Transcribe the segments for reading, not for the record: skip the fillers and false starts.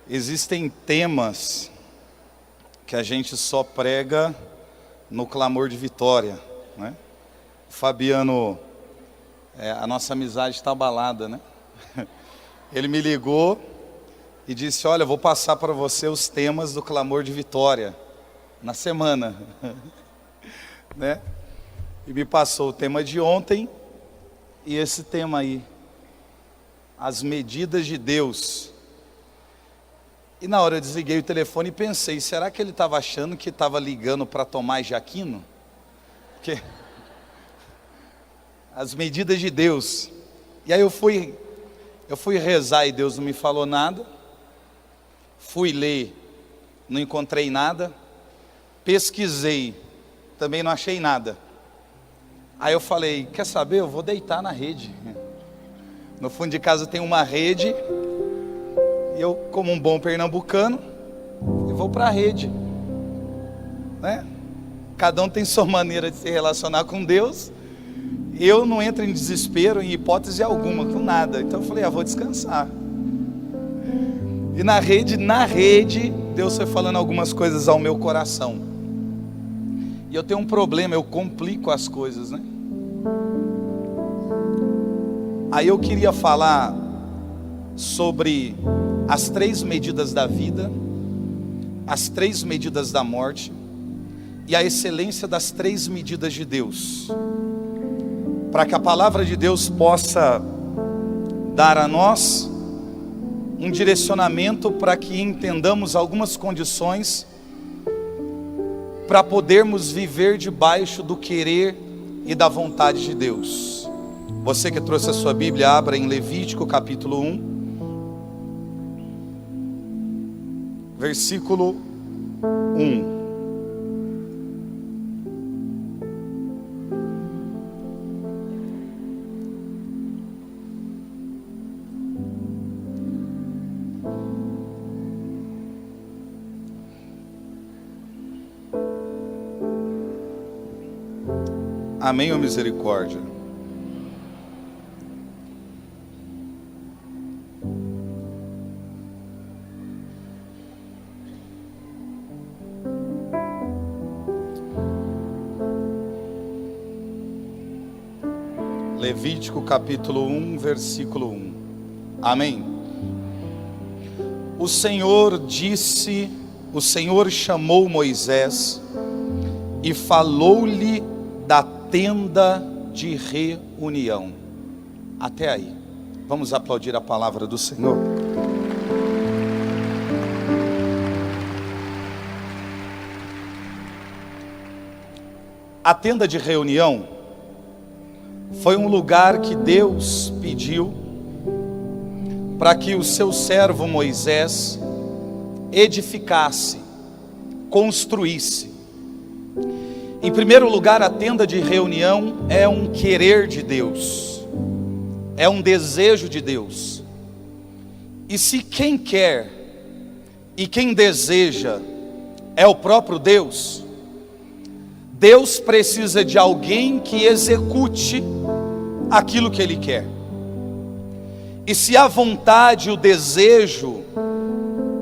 Existem temas que a gente só prega no clamor de vitória, né? Fabiano, a nossa amizade está abalada, né? Ele me ligou e disse: olha, eu vou passar para você os temas do clamor de vitória na semana, né? E me passou o tema de ontem e esse tema aí, as medidas de Deus. E na hora eu desliguei o telefone e pensei, será que ele estava achando que estava ligando para Tomás de Aquino? Porque as medidas de Deus. E aí eu fui rezar e Deus não me falou nada. Fui ler, não encontrei nada. Pesquisei, também não achei nada. Aí eu falei, quer saber, eu vou deitar na rede. No fundo de casa tem uma rede. E eu, como um bom pernambucano, eu vou para a rede, né? Cada um tem sua maneira de se relacionar com Deus. Eu não entro em desespero, em hipótese alguma, com nada. Então eu falei, vou descansar. E na rede, Deus foi falando algumas coisas ao meu coração. E eu tenho um problema, eu complico as coisas, né? Aí eu queria falar sobre as 3 medidas da vida, as 3 medidas da morte e a excelência das 3 medidas de Deus, para que a palavra de Deus possa dar a nós um direcionamento para que entendamos algumas condições para podermos viver debaixo do querer e da vontade de Deus. Você que trouxe a sua Bíblia, abra em Levítico capítulo 1, versículo 1. Amém ou misericórdia? Levítico capítulo 1, versículo 1. Amém. O Senhor chamou Moisés e falou-lhe da tenda de reunião. Até aí. Vamos aplaudir a palavra do Senhor. A tenda de reunião foi um lugar que Deus pediu para que o seu servo Moisés edificasse, construísse. Em primeiro lugar, a tenda de reunião é um querer de Deus, é um desejo de Deus. E se quem quer e quem deseja é o próprio Deus, Deus precisa de alguém que execute aquilo que Ele quer. E se a vontade, o desejo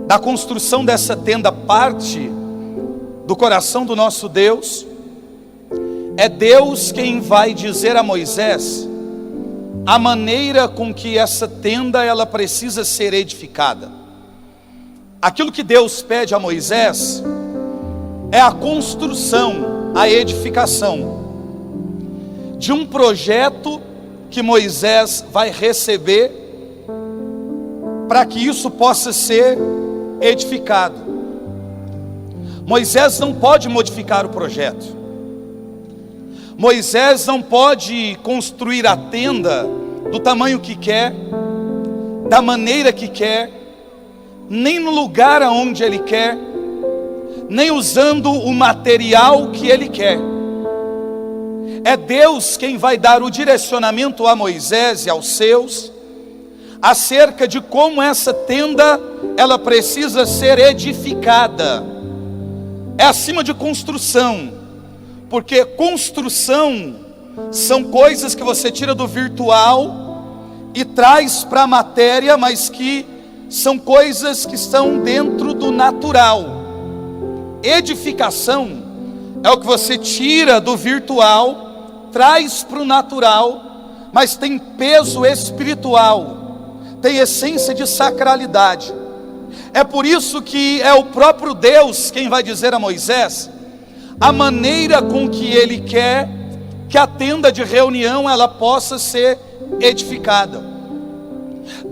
da construção dessa tenda parte do coração do nosso Deus, é Deus quem vai dizer a Moisés a maneira com que essa tenda ela precisa ser edificada. Aquilo que Deus pede a Moisés é a construção, a edificação de um projeto que Moisés vai receber para que isso possa ser edificado. Moisés não pode modificar o projeto. Moisés não pode construir a tenda do tamanho que quer, da maneira que quer, nem no lugar aonde ele quer, nem usando o material que ele quer. É Deus quem vai dar o direcionamento a Moisés e aos seus acerca de como essa tenda ela precisa ser edificada. É acima de construção, porque construção são coisas que você tira do virtual e traz para a matéria, mas que são coisas que estão dentro do natural. Edificação é o que você tira do virtual, traz para o natural, mas tem peso espiritual, tem essência de sacralidade. É por isso que é o próprio Deus quem vai dizer a Moisés a maneira com que ele quer que a tenda de reunião ela possa ser edificada.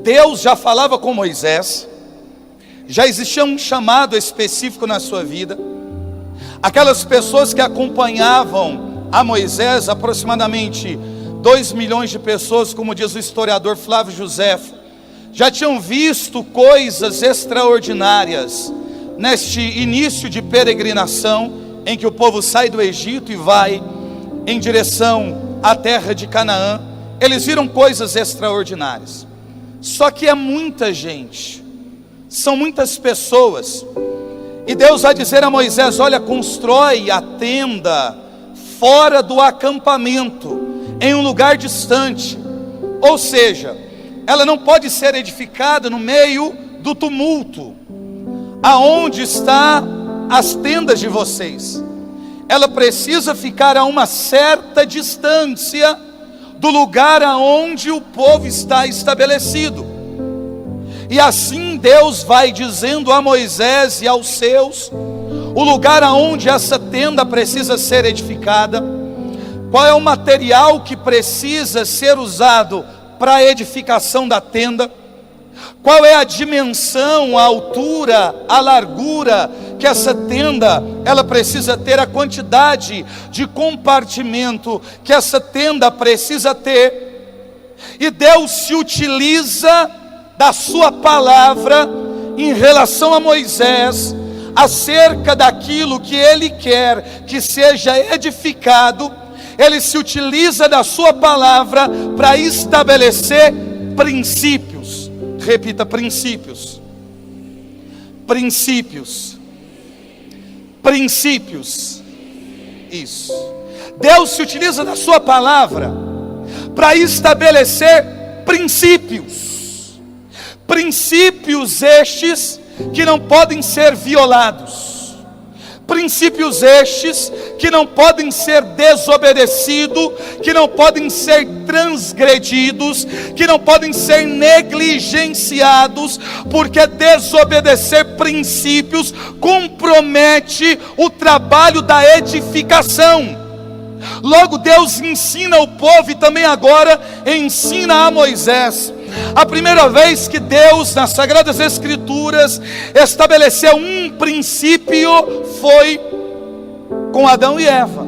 Deus já falava com Moisés, já existia um chamado específico na sua vida. Aquelas pessoas que acompanhavam a Moisés, aproximadamente 2 milhões de pessoas, como diz o historiador Flávio Josefo, já tinham visto coisas extraordinárias neste início de peregrinação, em que o povo sai do Egito e vai em direção à terra de Canaã. Eles viram coisas extraordinárias. Só que é muita gente, são muitas pessoas, e Deus vai dizer a Moisés: olha, constrói a tenda fora do acampamento, em um lugar distante. Ou seja, ela não pode ser edificada no meio do tumulto, aonde está as tendas de vocês. Ela precisa ficar a uma certa distância do lugar aonde o povo está estabelecido. E assim Deus vai dizendo a Moisés e aos seus o lugar aonde essa tenda precisa ser edificada, qual é o material que precisa ser usado para a edificação da tenda, qual é a dimensão, a altura, a largura que essa tenda ela precisa ter, a quantidade de compartimento que essa tenda precisa ter. E Deus se utiliza da sua palavra em relação a Moisés, acerca daquilo que ele quer que seja edificado. Ele se utiliza da sua palavra para estabelecer princípios. Repita: princípios. Princípios. Princípios. Isso. Deus se utiliza da sua palavra para estabelecer princípios. Princípios estes que não podem ser violados. Princípios estes que não podem ser desobedecidos, que não podem ser transgredidos, que não podem ser negligenciados, porque desobedecer princípios compromete o trabalho da edificação. Logo Deus ensina o povo e também agora ensina a Moisés. A primeira vez que Deus nas Sagradas Escrituras estabeleceu um princípio foi com Adão e Eva.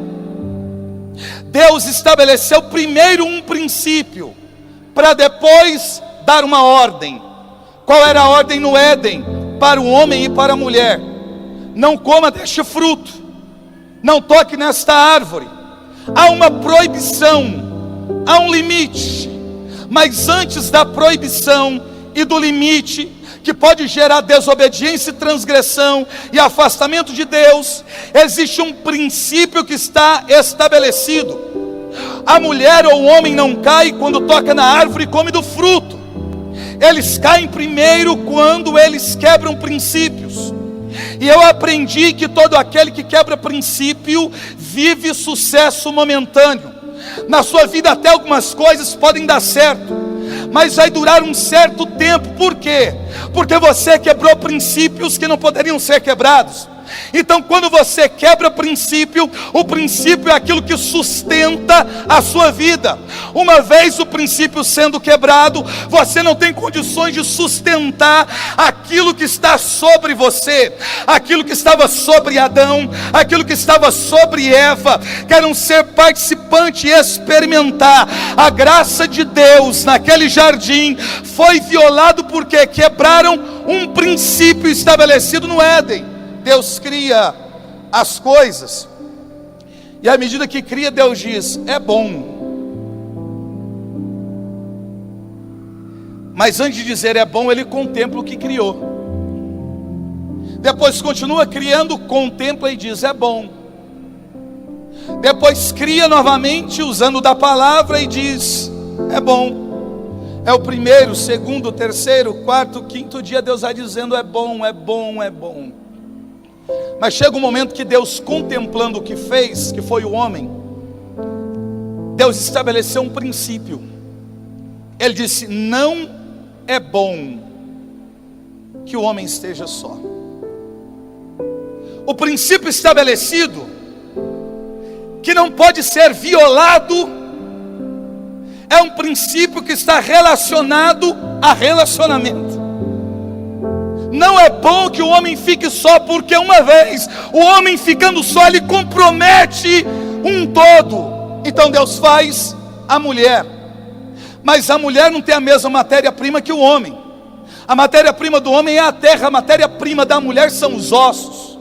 Deus estabeleceu primeiro um princípio para depois dar uma ordem. Qual era a ordem no Éden para o homem e para a mulher? Não coma deste fruto, não toque nesta árvore. Há uma proibição, há um limite. Mas antes da proibição e do limite, que pode gerar desobediência e transgressão e afastamento de Deus, existe um princípio que está estabelecido. A mulher ou o homem não cai quando toca na árvore e come do fruto. Eles caem primeiro quando eles quebram princípios. E eu aprendi que todo aquele que quebra princípio vive sucesso momentâneo. Na sua vida até algumas coisas podem dar certo, mas vai durar um certo tempo. Por quê? Porque você quebrou princípios que não poderiam ser quebrados. Então quando você quebra princípio, o princípio é aquilo que sustenta a sua vida. Uma vez o princípio sendo quebrado, você não tem condições de sustentar aquilo que está sobre você, aquilo que estava sobre Adão, aquilo que estava sobre Eva, que era um ser participante e experimentar a graça de Deus naquele jardim. Foi violado porque quebraram um princípio estabelecido no Éden. Deus cria as coisas, e à medida que cria, Deus diz: é bom. Mas antes de dizer é bom, Ele contempla o que criou. Depois continua criando, contempla e diz: é bom. Depois cria novamente, usando da palavra, e diz: é bom. É o primeiro, segundo, terceiro, quarto, quinto dia Deus vai dizendo: é bom, é bom, é bom. Mas chega um momento que Deus, contemplando o que fez, que foi o homem, Deus estabeleceu um princípio. Ele disse: não é bom que o homem esteja só. O princípio estabelecido, que não pode ser violado, é um princípio que está relacionado a relacionamento. Não é bom que o homem fique só, porque uma vez o homem ficando só, ele compromete um todo. Então Deus faz a mulher, mas a mulher não tem a mesma matéria-prima que o homem. A matéria-prima do homem é a terra, a matéria-prima da mulher são os ossos.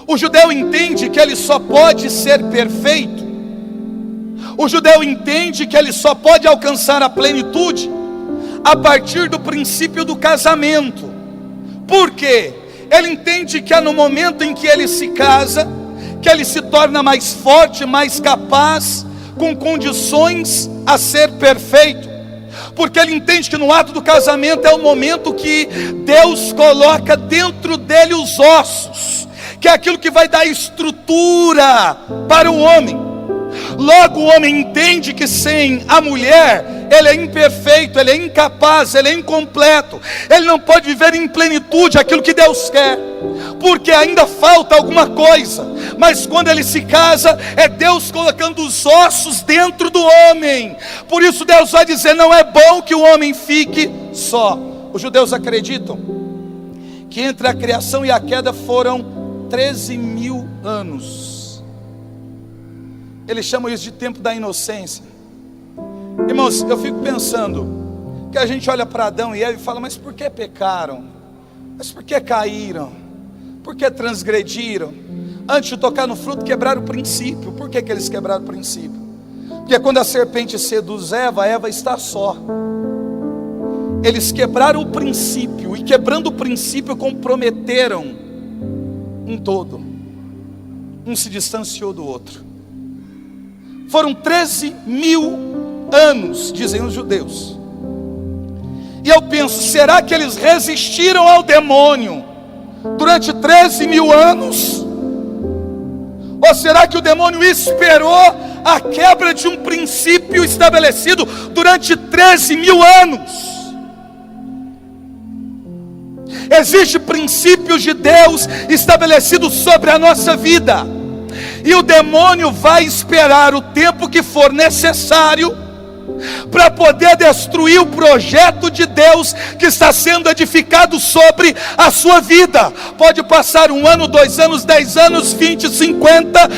O judeu entende que ele só pode ser perfeito, o judeu entende que ele só pode alcançar a plenitude a partir do princípio do casamento. Por quê? Ele entende que é no momento em que ele se casa, que ele se torna mais forte, mais capaz, com condições a ser perfeito. Porque ele entende que no ato do casamento é o momento que Deus coloca dentro dele os ossos, que é aquilo que vai dar estrutura para o homem. Logo o homem entende que sem a mulher ele é imperfeito, ele é incapaz, ele é incompleto, ele não pode viver em plenitude aquilo que Deus quer, porque ainda falta alguma coisa. Mas quando ele se casa, é Deus colocando os ossos dentro do homem. Por isso Deus vai dizer: não é bom que o homem fique só. Os judeus acreditam que entre a criação e a queda foram 13.000 anos. Eles chamam isso de tempo da inocência. Irmãos, eu fico pensando que a gente olha para Adão e Eva e fala: mas por que pecaram? Mas por que caíram? Por que transgrediram? Antes de tocar no fruto, quebraram o princípio. Por que eles quebraram o princípio? Porque quando a serpente seduz Eva, Eva está só. Eles quebraram o princípio, e quebrando o princípio comprometeram um todo. Um se distanciou do outro. Foram 13.000 anos, dizem os judeus. E eu penso: será que eles resistiram ao demônio durante 13.000 anos? Ou será que o demônio esperou a quebra de um princípio estabelecido durante 13.000 anos? Existem princípios de Deus estabelecidos sobre a nossa vida, e o demônio vai esperar o tempo que for necessário para poder destruir o projeto de Deus que está sendo edificado sobre a sua vida. Pode passar 1 ano, 2 anos, 10 anos, 20, 50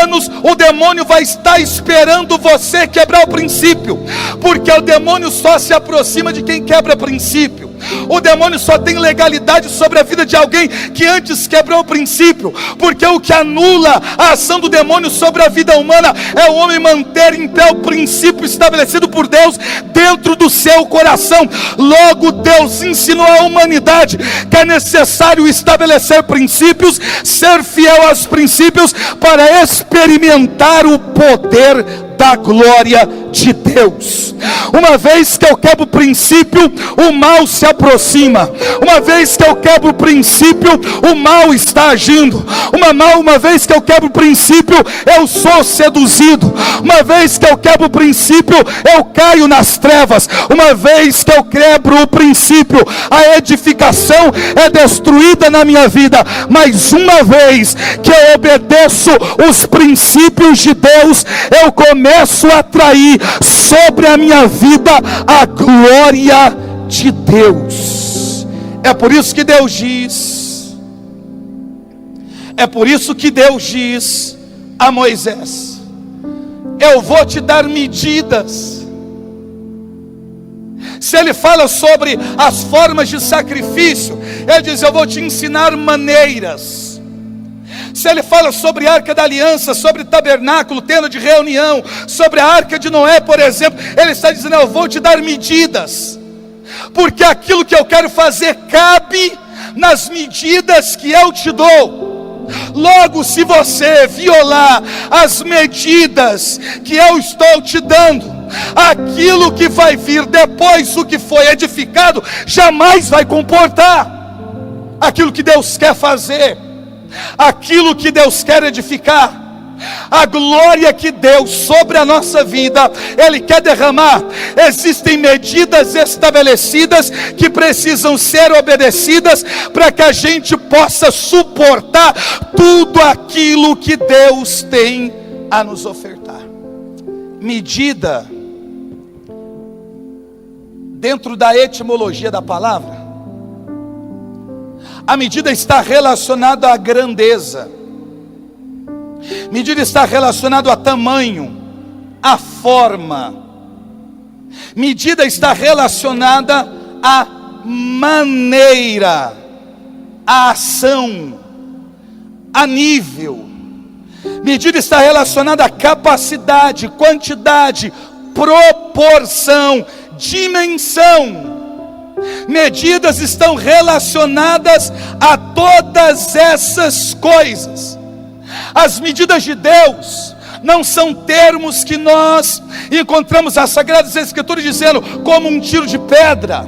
anos, o demônio vai estar esperando você quebrar o princípio, porque o demônio só se aproxima de quem quebra princípio. O demônio só tem legalidade sobre a vida de alguém que antes quebrou o princípio, porque o que anula a ação do demônio sobre a vida humana é o homem manter em pé o princípio estabelecido por Deus dentro do seu coração. Logo Deus ensinou à humanidade que é necessário estabelecer princípios, ser fiel aos princípios, para experimentar o poder da glória de Deus. Uma vez que eu quebro o princípio, o mal se aproxima. Uma vez que eu quebro o princípio, o mal está agindo. Uma vez que eu quebro o princípio, eu sou seduzido. Uma vez que eu quebro o princípio, eu caio nas trevas. Uma vez que eu quebro o princípio, a edificação é destruída na minha vida. Mas uma vez que eu obedeço os princípios de Deus, eu começo a atrair sobre a minha vida a glória de Deus. É por isso que Deus diz a Moisés: eu vou te dar medidas. Se ele fala sobre as formas de sacrifício, ele diz: eu vou te ensinar maneiras. Se ele fala sobre a arca da aliança, sobre tabernáculo, tenda de reunião, sobre a arca de Noé, por exemplo, ele está dizendo: eu vou te dar medidas, porque aquilo que eu quero fazer cabe nas medidas que eu te dou. Logo, se você violar as medidas que eu estou te dando, aquilo que vai vir depois do que foi edificado jamais vai comportar aquilo que Deus quer fazer, aquilo que Deus quer edificar. A glória que Deus sobre a nossa vida, Ele quer derramar. Existem medidas estabelecidas que precisam ser obedecidas para que a gente possa suportar tudo aquilo que Deus tem a nos ofertar. Medida, dentro da etimologia da palavra, a medida está relacionada à grandeza. Medida está relacionada a tamanho, a forma. Medida está relacionada à maneira, à ação, a nível. Medida está relacionada à capacidade, quantidade, proporção, dimensão. Medidas estão relacionadas a todas essas coisas. As medidas de Deus não são termos que nós encontramos as Sagradas Escrituras dizendo como um tiro de pedra,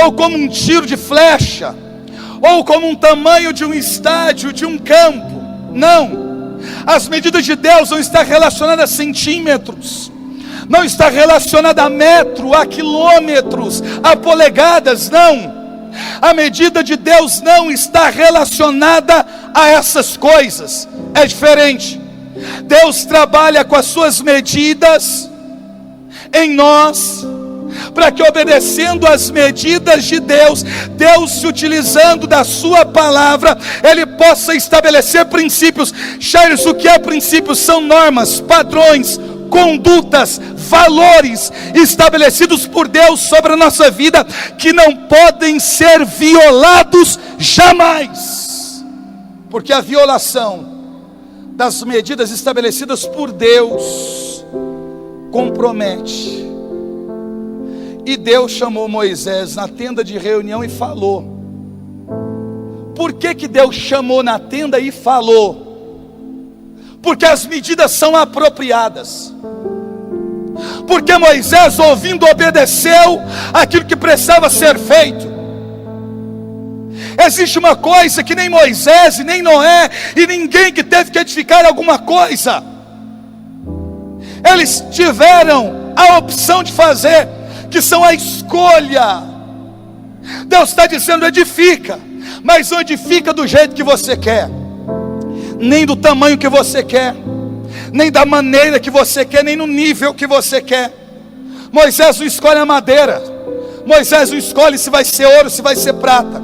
ou como um tiro de flecha, ou como um tamanho de um estádio, de um campo. Não, as medidas de Deus não estão relacionadas a centímetros, não está relacionada a metro, a quilômetros, a polegadas, não. A medida de Deus não está relacionada a essas coisas, é diferente. Deus trabalha com as suas medidas em nós, para que obedecendo às medidas de Deus, Deus se utilizando da sua palavra, Ele possa estabelecer princípios. Charles, o que é princípios? São normas, padrões, condutas, valores estabelecidos por Deus sobre a nossa vida, que não podem ser violados jamais, porque a violação das medidas estabelecidas por Deus compromete. E Deus chamou Moisés na tenda de reunião e falou. Por que Deus chamou na tenda e falou? Porque as medidas são apropriadas. Porque Moisés, ouvindo, obedeceu aquilo que precisava ser feito. Existe uma coisa que nem Moisés, e nem Noé, e ninguém que teve que edificar alguma coisa, eles tiveram a opção de fazer, que são a escolha. Deus está dizendo: edifica, mas não edifica do jeito que você quer, nem do tamanho que você quer, nem da maneira que você quer, nem no nível que você quer. Moisés não escolhe a madeira, Moisés não escolhe se vai ser ouro, se vai ser prata.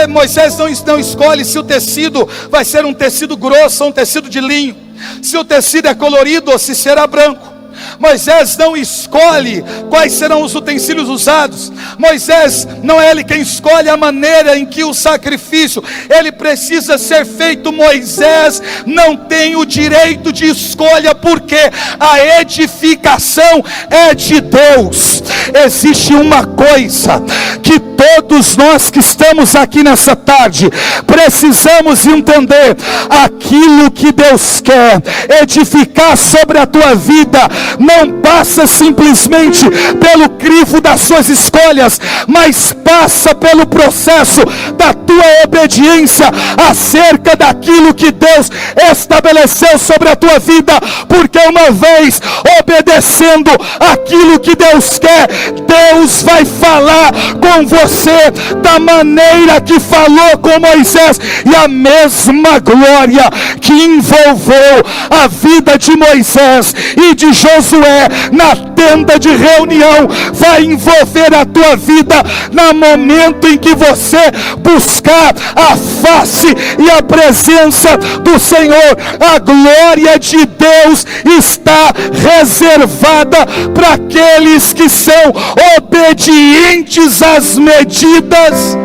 Moisés não escolhe se o tecido vai ser um tecido grosso ou um tecido de linho, se o tecido é colorido ou se será branco. Moisés não escolhe quais serão os utensílios usados. Moisés não é ele quem escolhe a maneira em que o sacrifício ele precisa ser feito. Moisés não tem o direito de escolha, porque a edificação é de Deus. Existe uma coisa que todos nós que estamos aqui nessa tarde precisamos entender: aquilo que Deus quer edificar sobre a tua vida não passa simplesmente pelo crivo das suas escolhas, mas passa pelo processo da tua obediência acerca daquilo que Deus estabeleceu sobre a tua vida. Porque uma vez obedecendo aquilo que Deus quer, Deus vai falar com você da maneira que falou com Moisés, e a mesma glória que envolveu a vida de Moisés e de Josué na tenda de reunião vai envolver a tua vida no momento em que você buscar a face e a presença do Senhor. A glória de Deus está reservada para aqueles que são obedientes às medidas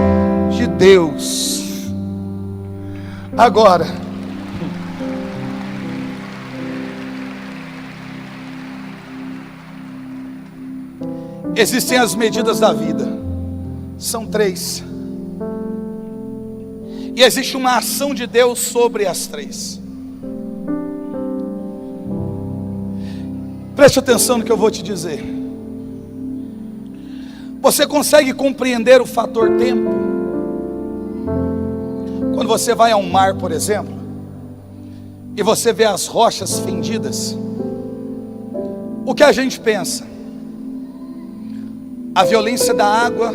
de Deus. Agora, existem as medidas da vida, são 3, e existe uma ação de Deus sobre as 3. Preste atenção no que eu vou te dizer. Você consegue compreender o fator tempo? Quando você vai a um mar, por exemplo, e você vê as rochas fendidas, o que a gente pensa? A violência da água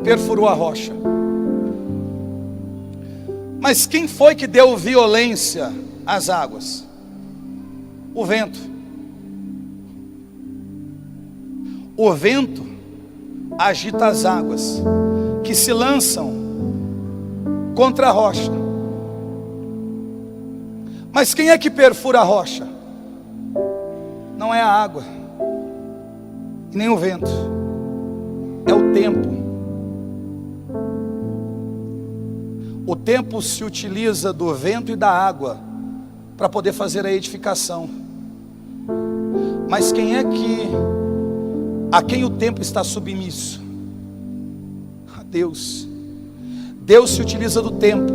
perfurou a rocha. Mas quem foi que deu violência às águas? O vento. O vento agita as águas que se lançam contra a rocha. Mas quem é que perfura a rocha? Não é a água e nem o vento, é o tempo. O tempo se utiliza do vento e da água para poder fazer a edificação. Mas quem é a quem o tempo está submisso? A Deus. Deus se utiliza do tempo.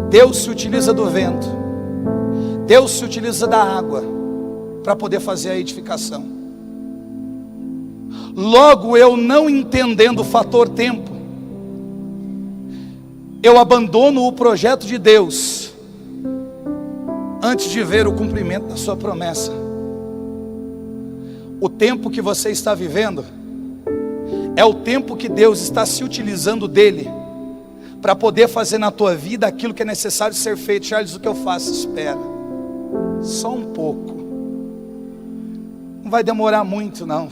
Deus se utiliza do vento. Deus se utiliza da água para poder fazer a edificação. Logo, eu não entendendo o fator tempo, eu abandono o projeto de Deus antes de ver o cumprimento da sua promessa. O tempo que você está vivendo é o tempo que Deus está se utilizando dele para poder fazer na tua vida aquilo que é necessário ser feito. Charles, o que eu faço? Espera só um pouco, não vai demorar muito não,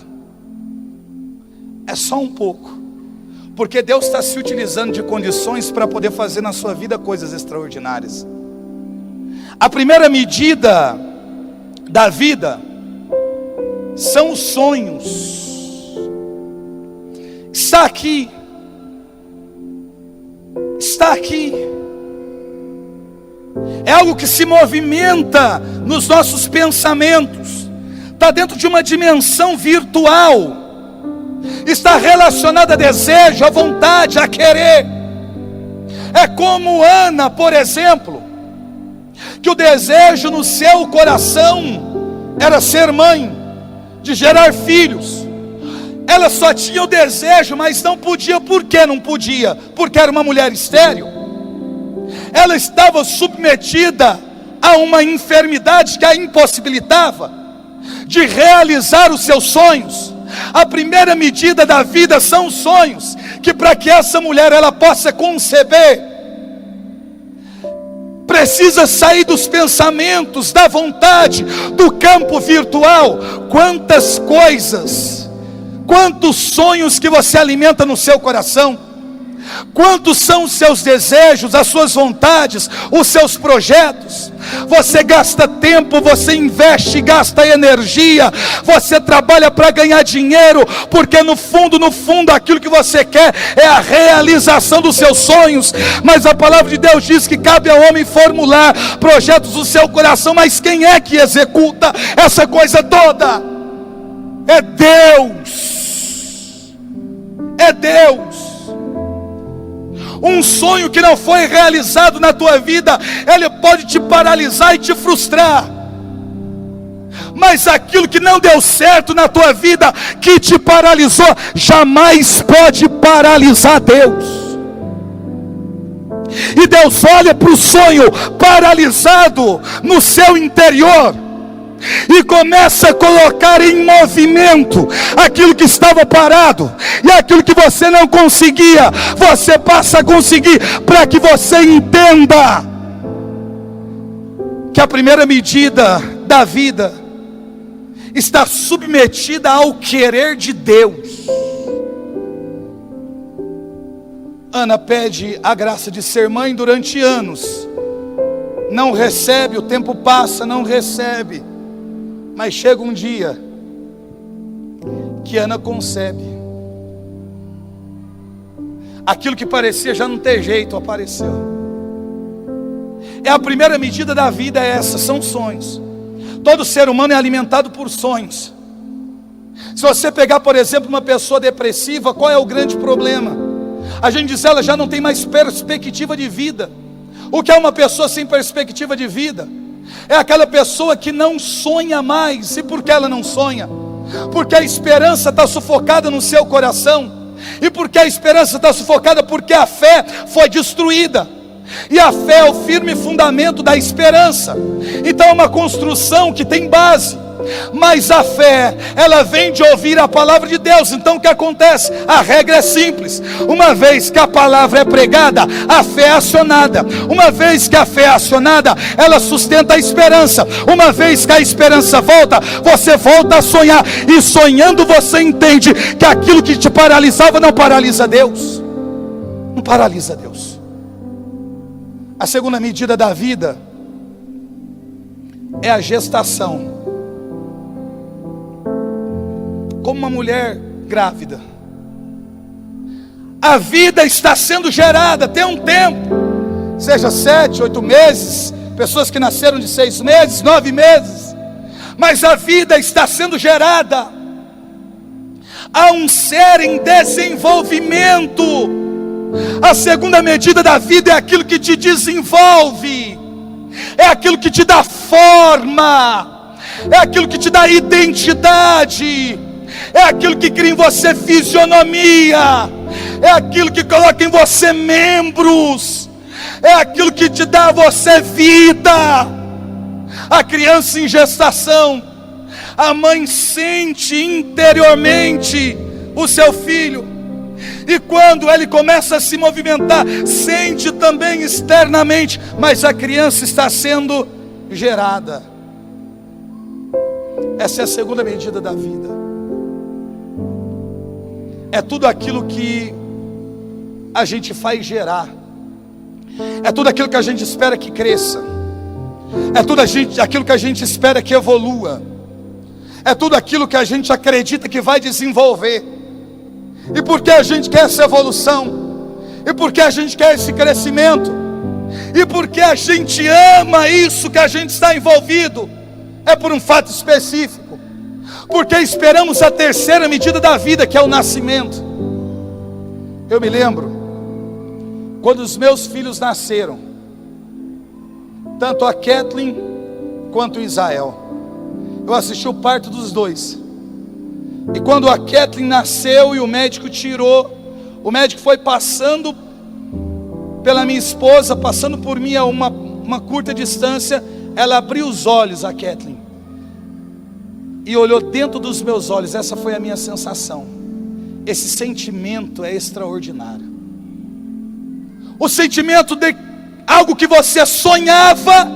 é só um pouco, porque Deus está se utilizando de condições para poder fazer na sua vida coisas extraordinárias. A primeira medida da vida são os sonhos. Está aqui. Está aqui. É algo que se movimenta nos nossos pensamentos. Está dentro de uma dimensão virtual. Está relacionado a desejo, a vontade, a querer. É como Ana, por exemplo, que o desejo no seu coração era ser mãe, de gerar filhos. Ela só tinha o desejo, mas não podia. Por que não podia? Porque era uma mulher estéril. Ela estava submetida a uma enfermidade que a impossibilitava de realizar os seus sonhos. A primeira medida da vida são os sonhos, que para que essa mulher ela possa conceber, precisa sair dos pensamentos, da vontade, do campo virtual. Quantas coisas, quantos sonhos que você alimenta no seu coração, quantos são os seus desejos, as suas vontades, os seus projetos. Você gasta tempo, você investe, gasta energia, você trabalha para ganhar dinheiro, porque no fundo aquilo que você quer é a realização dos seus sonhos. Mas a palavra de Deus diz que cabe ao homem formular projetos do seu coração. Mas quem é que executa essa coisa toda? É Deus. É Deus. Um sonho que não foi realizado na tua vida, ele pode te paralisar e te frustrar. Mas aquilo que não deu certo na tua vida, que te paralisou, jamais pode paralisar Deus. E Deus olha para o sonho paralisado no seu interior e começa a colocar em movimento aquilo que estava parado, e aquilo que você não conseguia, você passa a conseguir, para que você entenda que a primeira medida da vida está submetida ao querer de Deus. Ana pede a graça de ser mãe durante anos, não recebe, o tempo passa, não recebe. Mas chega um dia que Ana concebe. Aquilo que parecia já não ter jeito, apareceu. É a primeira medida da vida, é essa, são sonhos. Todo ser humano é alimentado por sonhos. Se você pegar, por exemplo, uma pessoa depressiva, qual é o grande problema? A gente diz, ela já não tem mais perspectiva de vida. O que é uma pessoa sem perspectiva de vida? É aquela pessoa que não sonha mais. E por que ela não sonha? Porque a esperança está sufocada no seu coração. E porque a esperança está sufocada? Porque a fé foi destruída. E a fé é o firme fundamento da esperança. Então é uma construção que tem base. Mas a fé, ela vem de ouvir a palavra de Deus. Então o que acontece? A regra é simples. Uma vez que a palavra é pregada, a fé é acionada. Uma vez que a fé é acionada, ela sustenta a esperança. Uma vez que a esperança volta, você volta a sonhar. E sonhando você entende que aquilo que te paralisava não paralisa Deus. Não paralisa Deus. A segunda medida da vida é a gestação. Como uma mulher grávida, a vida está sendo gerada, tem um tempo, seja 7, 8 meses, pessoas que nasceram de 6 meses, 9 meses, mas a vida está sendo gerada. Há um ser em desenvolvimento. A segunda medida da vida é aquilo que te desenvolve, é aquilo que te dá forma, é aquilo que te dá identidade, é aquilo que cria em você fisionomia, é aquilo que coloca em você membros, é aquilo que te dá a você vida. A criança em gestação, a mãe sente interiormente o seu filho, e quando ele começa a se movimentar, sente também externamente, mas a criança está sendo gerada. Essa é a segunda medida da vida. É tudo aquilo que a gente faz gerar, é tudo aquilo que a gente espera que cresça, é tudo aquilo que a gente espera que evolua, é tudo aquilo que a gente acredita que vai desenvolver. E por que a gente quer essa evolução? E por que a gente quer esse crescimento? E por que a gente ama isso que a gente está envolvido? É por um fato específico. Porque esperamos a terceira medida da vida, que é o nascimento. Eu me lembro, quando os meus filhos nasceram, tanto a Kathleen quanto o Israel, eu assisti o parto dos dois. E quando a Kathleen nasceu e o médico tirou, o médico foi passando pela minha esposa, passando por mim a uma curta distância, ela abriu os olhos, a Kathleen, e olhou dentro dos meus olhos. Essa foi a minha sensação. Esse sentimento é extraordinário. O sentimento de algo que você sonhava,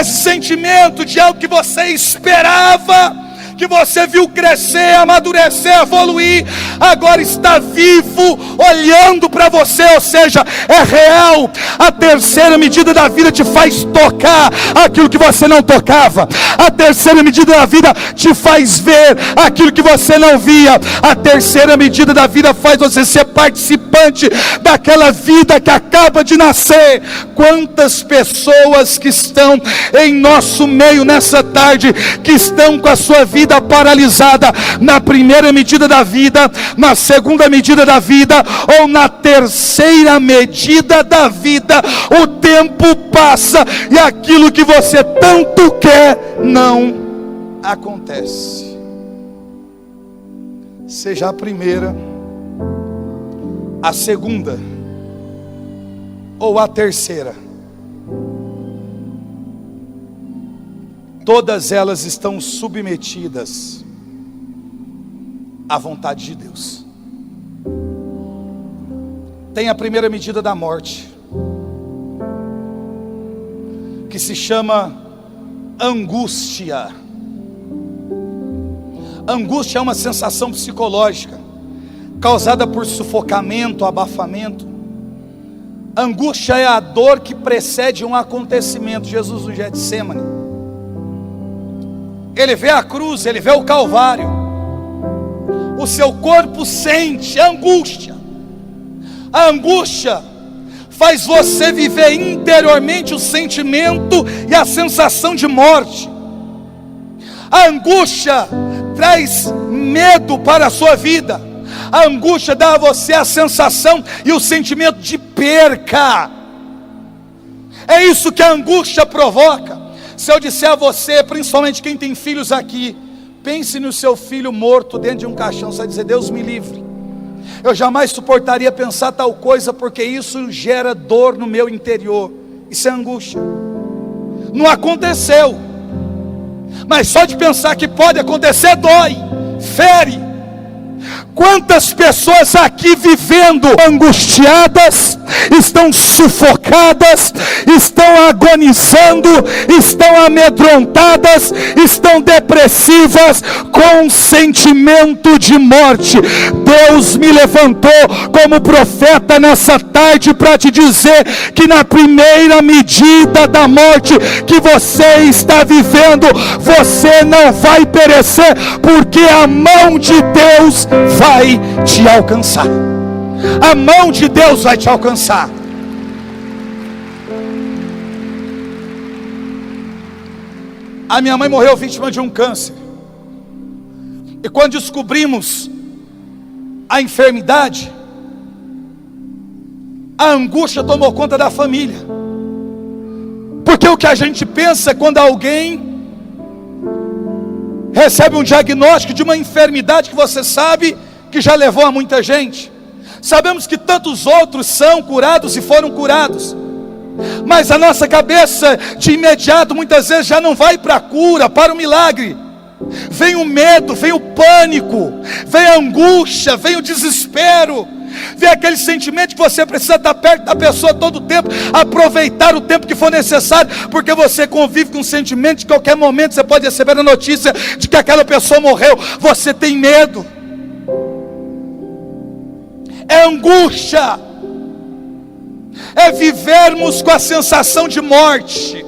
esse sentimento de algo que você esperava, que você viu crescer, amadurecer, evoluir, agora está vivo, olhando para você, ou seja, é real. A terceira medida da vida te faz tocar aquilo que você não tocava. A terceira medida da vida te faz ver aquilo que você não via. A terceira medida da vida faz você ser participante daquela vida que acaba de nascer. Quantas pessoas que estão em nosso meio nessa tarde, que estão com a sua vida paralisada na primeira medida da vida, na segunda medida da vida, ou na terceira medida da vida. O tempo passa e aquilo que você tanto quer não acontece. Seja a primeira, a segunda ou a terceira, todas elas estão submetidas à vontade de Deus. Tem a primeira medida da morte, que se chama angústia. Angústia é uma sensação psicológica causada por sufocamento, abafamento. Angústia é a dor que precede um acontecimento. Jesus no Getsemane, ele vê a cruz, ele vê o Calvário, o seu corpo sente a angústia. A angústia faz você viver interiormente o sentimento e a sensação de morte. A angústia traz medo para a sua vida. A angústia dá a você a sensação e o sentimento de perca. É isso que a angústia provoca. Se eu disser a você, principalmente quem tem filhos aqui, pense no seu filho morto dentro de um caixão, você vai dizer: Deus me livre, eu jamais suportaria pensar tal coisa, porque isso gera dor no meu interior. Isso é angústia. Não aconteceu, mas só de pensar que pode acontecer dói, fere. Quantas pessoas aqui vivendo angustiadas, estão sufocadas, estão agonizando, estão amedrontadas, estão depressivas, com um sentimento de morte. Deus me levantou como profeta nessa tarde para te dizer que na primeira medida da morte que você está vivendo, você não vai perecer, porque a mão de Deus vai te alcançar. A mão de Deus vai te alcançar. A minha mãe morreu vítima de um câncer. E quando descobrimos a enfermidade, a angústia tomou conta da família. Porque o que a gente pensa quando alguém recebe um diagnóstico de uma enfermidade que você sabe que já levou a muita gente. Sabemos que tantos outros são curados e foram curados, mas a nossa cabeça de imediato muitas vezes já não vai para a cura, para o milagre. Vem o medo, vem o pânico, vem a angústia, vem o desespero, vem aquele sentimento que você precisa estar perto da pessoa todo o tempo, aproveitar o tempo que for necessário, porque você convive com o sentimento de que qualquer momento você pode receber a notícia de que aquela pessoa morreu. Você tem medo. É angústia, é vivermos com a sensação de morte,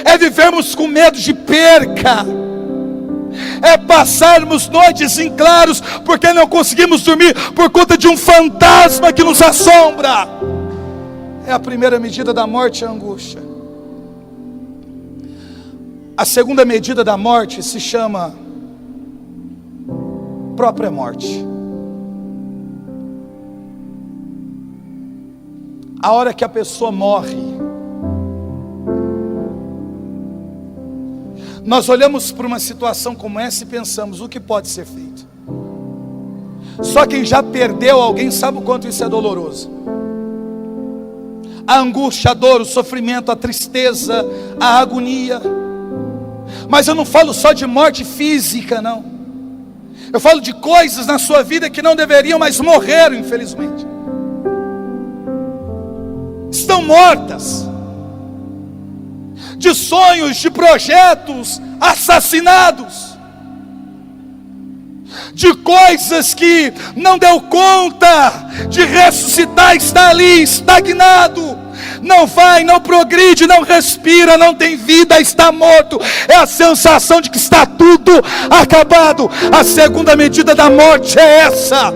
é vivermos com medo de perca, é passarmos noites em claros porque não conseguimos dormir por conta de um fantasma que nos assombra. É a primeira medida da morte, a angústia. A segunda medida da morte se chama própria morte. A hora que a pessoa morre, nós olhamos para uma situação como essa e pensamos: o que pode ser feito? Só quem já perdeu alguém sabe o quanto isso é doloroso. A angústia, a dor, o sofrimento, a tristeza, a agonia. Mas eu não falo só de morte física, não. Eu falo de coisas na sua vida que não deveriam, mas morreram, infelizmente. Estão mortas. De sonhos, de projetos assassinados, de coisas que não deu conta de ressuscitar, está ali estagnado, não vai, não progride, não respira, não tem vida, está morto. É a sensação de que está tudo acabado. A segunda medida da morte é essa.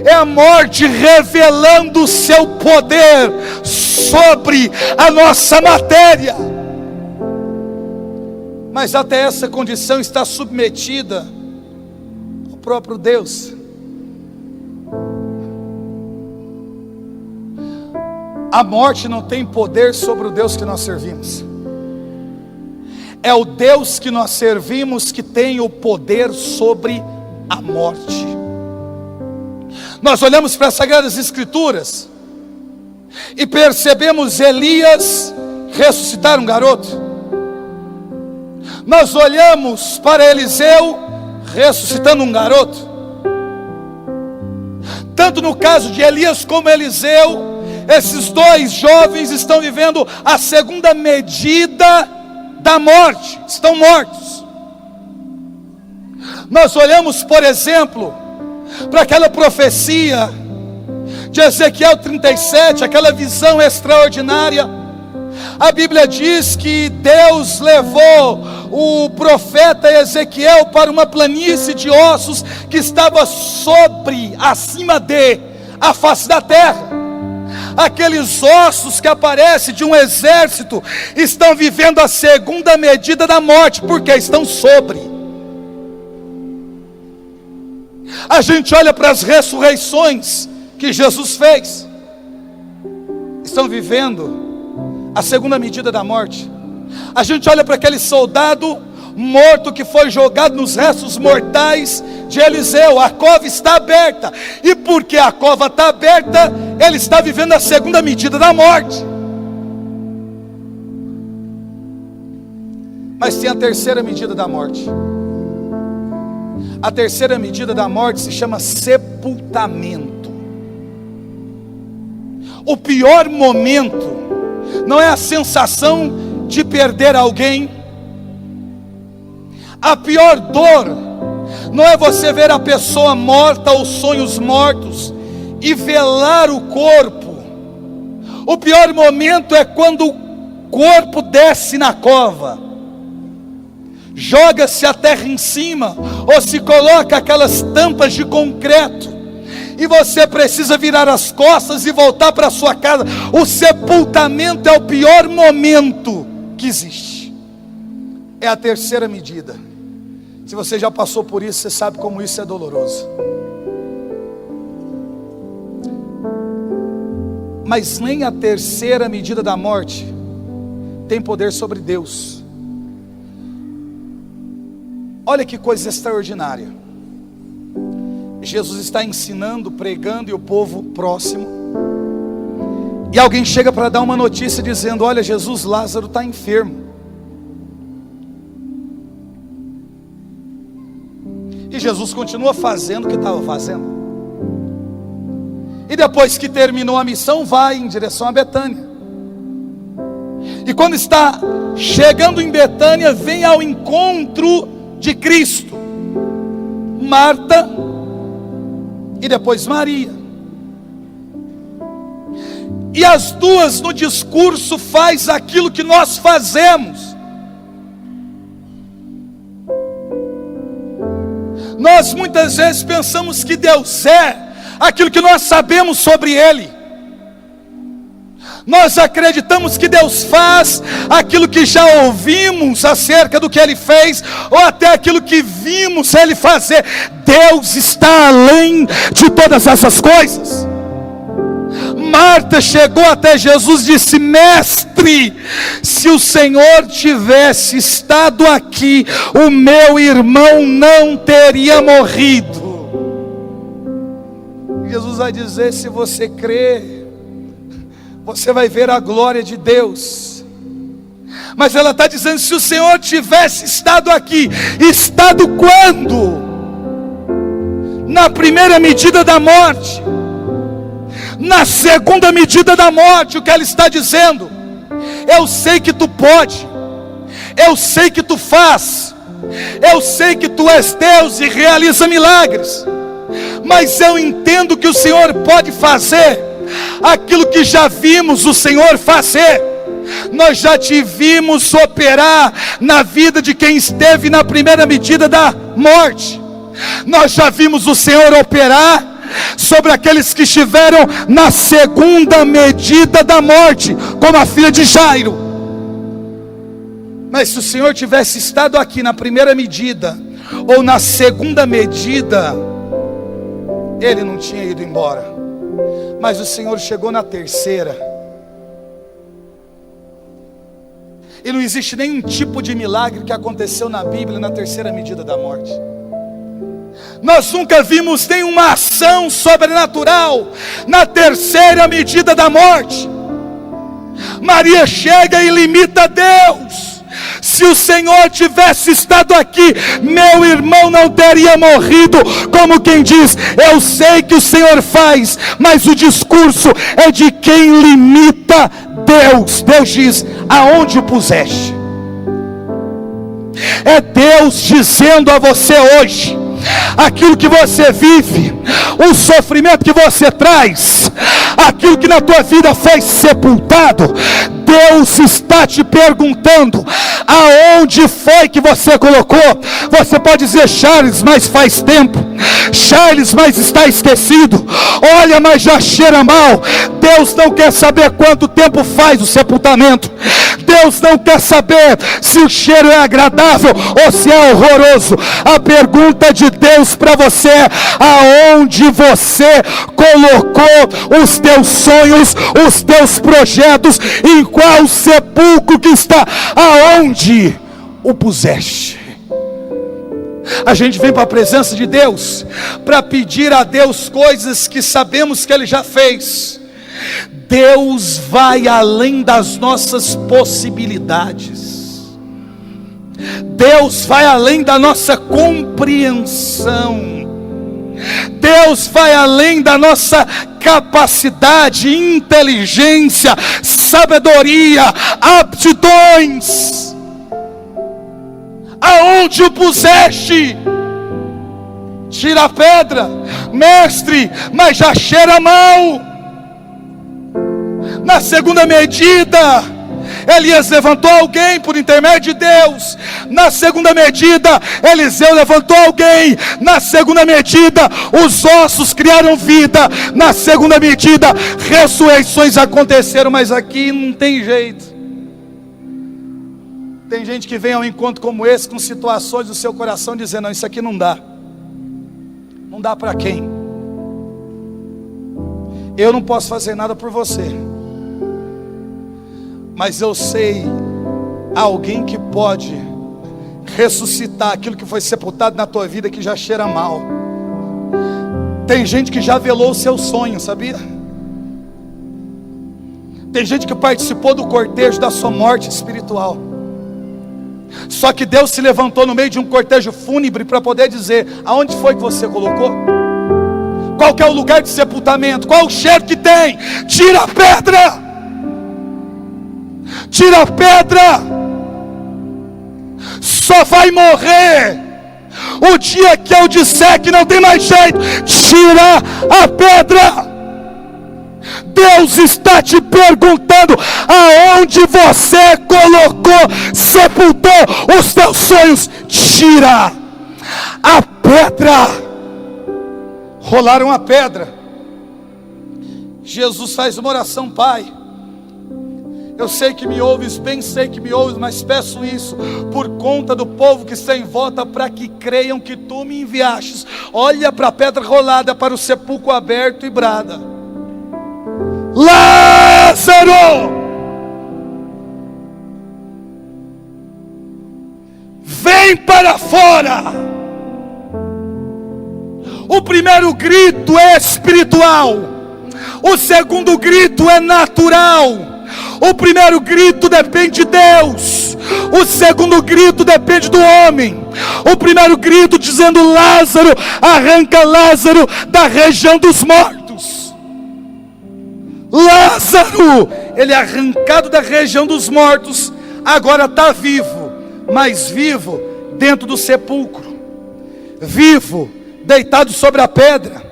É a morte revelando o seu poder sobre a nossa matéria. Mas até essa condição está submetida ao próprio Deus. A morte não tem poder sobre o Deus que nós servimos. É o Deus que nós servimos que tem o poder sobre a morte. Nós olhamos para as Sagradas Escrituras e percebemos Elias ressuscitar um garoto. Nós olhamos para Eliseu ressuscitando um garoto. Tanto no caso de Elias como Eliseu, esses dois jovens estão vivendo a segunda medida da morte, estão mortos. Nós olhamos, por exemplo, para aquela profecia de Ezequiel 37, aquela visão extraordinária. A Bíblia diz que Deus levou o profeta Ezequiel para uma planície de ossos que estava acima de a face da terra. Aqueles ossos que aparecem de um exército estão vivendo a segunda medida da morte, porque estão sobre. A gente olha para as ressurreições que Jesus fez, estão vivendo A segunda medida da morte. A gente olha para aquele soldado morto que foi jogado nos restos mortais de Eliseu. A cova está aberta, e porque a cova está aberta, ele está vivendo a segunda medida da morte. Mas tem a terceira medida da morte. A terceira medida da morte se chama sepultamento. O pior momento não é a sensação de perder alguém. A pior dor não é você ver a pessoa morta ou sonhos mortos e velar o corpo. O pior momento é quando o corpo desce na cova, joga-se a terra em cima, ou se coloca aquelas tampas de concreto, e você precisa virar as costas e voltar para sua casa. O sepultamento é o pior momento que existe. É a terceira medida. Se você já passou por isso, você sabe como isso é doloroso. Mas nem a terceira medida da morte tem poder sobre Deus. Olha que coisa extraordinária. Jesus está ensinando, pregando, e o povo próximo. E alguém chega para dar uma notícia dizendo: olha, Jesus, Lázaro está enfermo. E Jesus continua fazendo o que estava fazendo. E depois que terminou a missão, vai em direção a Betânia. E quando está chegando em Betânia, vem ao encontro de Cristo Marta e depois Maria. E as duas no discurso faz aquilo que nós fazemos. Nós muitas vezes pensamos que Deus é aquilo que nós sabemos sobre Ele. Nós acreditamos que Deus faz aquilo que já ouvimos acerca do que Ele fez, ou até aquilo que vimos Ele fazer. Deus está além de todas essas coisas. Marta chegou até Jesus e disse: mestre, se o Senhor tivesse estado aqui, o meu irmão não teria morrido. Jesus vai dizer: se você crê, você vai ver a glória de Deus. Mas ela está dizendo: se o Senhor tivesse estado aqui, estado quando? Na primeira medida da morte. Na segunda medida da morte, o que ela está dizendo: eu sei que tu pode, eu sei que tu faz, eu sei que tu és Deus e realiza milagres, mas eu entendo que o Senhor pode fazer aquilo que já vimos o Senhor fazer. Nós já te vimos operar na vida de quem esteve na primeira medida da morte. Nós já vimos o Senhor operar sobre aqueles que estiveram na segunda medida da morte, como a filha de Jairo. Mas se o Senhor tivesse estado aqui na primeira medida, ou na segunda medida, ele não tinha ido embora. Mas o Senhor chegou na terceira. E não existe nenhum tipo de milagre que aconteceu na Bíblia na terceira medida da morte. Nós nunca vimos nenhuma ação sobrenatural na terceira medida da morte. Maria chega e limita Deus. Se o Senhor tivesse estado aqui, meu irmão não teria morrido. Como quem diz: eu sei que o Senhor faz, mas o discurso é de quem limita Deus. Deus diz: aonde o puseste? É Deus dizendo a você hoje: aquilo que você vive, o sofrimento que você traz, aquilo que na tua vida foi sepultado, Deus está te perguntando: Aonde foi que você colocou? Você pode dizer: Charles, mas faz tempo. Charles, mas está esquecido. Olha, mas já cheira mal. Deus não quer saber quanto tempo faz o sepultamento. Deus não quer saber se o cheiro é agradável ou se é horroroso. A pergunta de Deus para você é: aonde você colocou os teus sonhos, os teus projetos? Em qual sepulcro que está? Aonde o puseste? A gente vem para a presença de Deus para pedir a Deus coisas que sabemos que Ele já fez. Deus vai além das nossas possibilidades. Deus vai além da nossa compreensão. Deus vai além da nossa capacidade, inteligência, sabedoria, aptidões. Aonde o puseste? Tira a pedra. Mestre, mas já cheira mal. Na segunda medida, Elias levantou alguém por intermédio de Deus. Na segunda medida, Eliseu levantou alguém. Na segunda medida, os ossos criaram vida. Na segunda medida, ressurreições aconteceram. Mas aqui não tem jeito. Tem gente que vem ao encontro como esse, com situações do seu coração, dizendo: não, isso aqui não dá. Não dá para quem? Eu não posso fazer nada por você, mas eu sei alguém que pode ressuscitar aquilo que foi sepultado na tua vida, que já cheira mal. Tem gente que já velou o seu sonho, sabia? Tem gente que participou do cortejo da sua morte espiritual. Só que Deus se levantou no meio de um cortejo fúnebre para poder dizer: aonde foi que você colocou? Qual que é o lugar de sepultamento? Qual o cheiro que tem? Tira a pedra! Tira a pedra! Só vai morrer o dia que eu disser que não tem mais jeito. Tira a pedra! Deus está te perguntando: aonde você colocou, sepultou os teus sonhos? Tira a pedra. Rolaram a pedra. Jesus faz uma oração: Pai, eu sei que me ouves, bem sei que me ouves, mas peço isso por conta do povo que está em volta, para que creiam que tu me enviastes. Olha para a pedra rolada, para o sepulcro aberto e brada: Lázaro, vem para fora. O primeiro grito é espiritual, o segundo grito é natural. O primeiro grito depende de Deus, o segundo grito depende do homem. O primeiro grito dizendo: Lázaro, arranca Lázaro da região dos mortos. Lázaro, ele é arrancado da região dos mortos, agora está vivo, mas vivo dentro do sepulcro, vivo deitado sobre a pedra,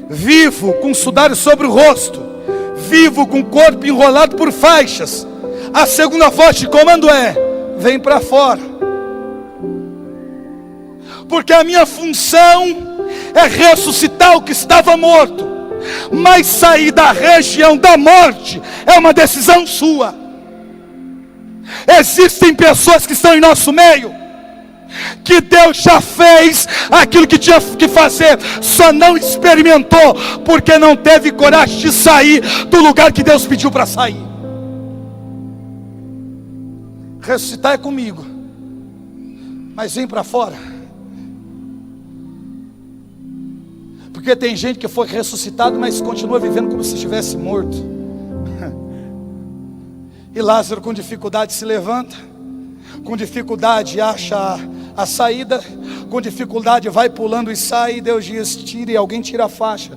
vivo com sudário sobre o rosto, vivo com o corpo enrolado por faixas. A segunda voz de comando é: vem para fora. Porque a minha função é ressuscitar o que estava morto, mas sair da região da morte é uma decisão sua. Existem pessoas que estão em nosso meio, que Deus já fez aquilo que tinha que fazer, só não experimentou, porque não teve coragem de sair do lugar que Deus pediu para sair. Ressuscitar é comigo, mas vem para fora. Porque tem gente que foi ressuscitado, mas continua vivendo como se estivesse morto. E Lázaro com dificuldade se levanta, com dificuldade acha a saída, com dificuldade vai pulando e sai. E Deus diz: tire, alguém tira a faixa,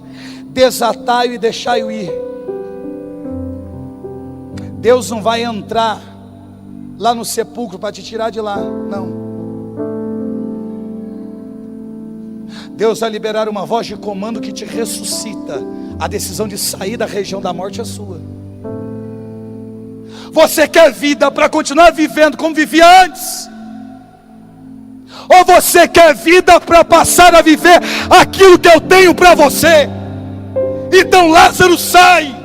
desatai-o e deixai-o ir. Deus não vai entrar lá no sepulcro para te tirar de lá, não. Deus vai liberar uma voz de comando que te ressuscita. A decisão de sair da região da morte é sua. Você quer vida para continuar vivendo como vivia antes? Ou você quer vida para passar a viver aquilo que eu tenho para você? Então Lázaro sai.